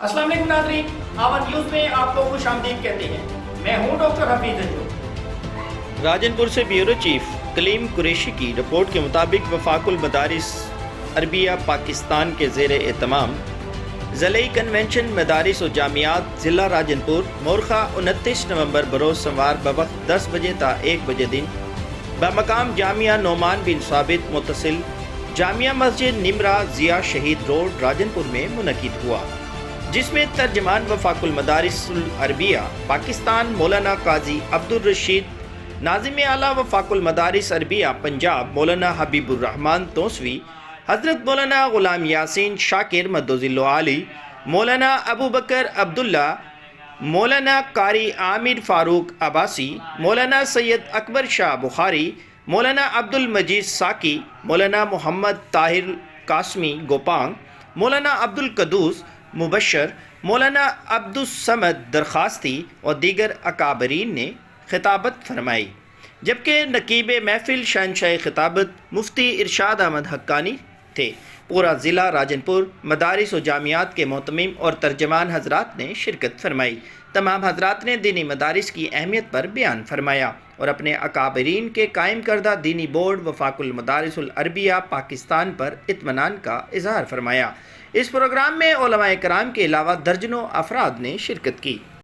السلام علیکم ناظرین، آور نیوز میں آپ کو خوش آمدید کہتے ہیں۔ میں ہوں ڈاکٹر حفیظ انجو۔ راجن پور سے بیورو چیف کلیم قریشی کی رپورٹ کے مطابق وفاق المدارس عربیہ پاکستان کے زیر اہتمام ضلعی کنونشن مدارس و جامعات ضلع راجن پور مورخہ 29 نومبر بروز سوار بوقت 10 بجے تا 1 بجے دن بمقام جامعہ نعمان بن ثابت متصل جامعہ مسجد نمرہ ضیاء شہید روڈ راجن پور میں منعقد ہوا، جس میں ترجمان وفاق المدارس العربیہ پاکستان مولانا قاضی عبدالرشید، ناظم اعلیٰ وفاق المدارس عربیہ پنجاب مولانا حبیب الرحمن توسوی، حضرت مولانا غلام یاسین شاکر مدظل عالی، مولانا ابو بکر عبداللہ، مولانا قاری عامر فاروق عباسی، مولانا سید اکبر شاہ بخاری، مولانا عبد المجید ساکی، مولانا محمد طاہر قاسمی گوپانگ، مولانا عبد القدوس مبشر، مولانا عبد الصمد درخواستی اور دیگر اکابرین نے خطابت فرمائی، جبکہ نقیب محفل شہنشاہ خطابت مفتی ارشاد احمد حقانی تھے۔ پورا ضلع راجن پور مدارس و جامعات کے معتمم اور ترجمان حضرات نے شرکت فرمائی۔ تمام حضرات نے دینی مدارس کی اہمیت پر بیان فرمایا اور اپنے اکابرین کے قائم کردہ دینی بورڈ وفاق المدارس العربیہ پاکستان پر اطمینان کا اظہار فرمایا۔ اس پروگرام میں علماء کرام کے علاوہ درجنوں افراد نے شرکت کی۔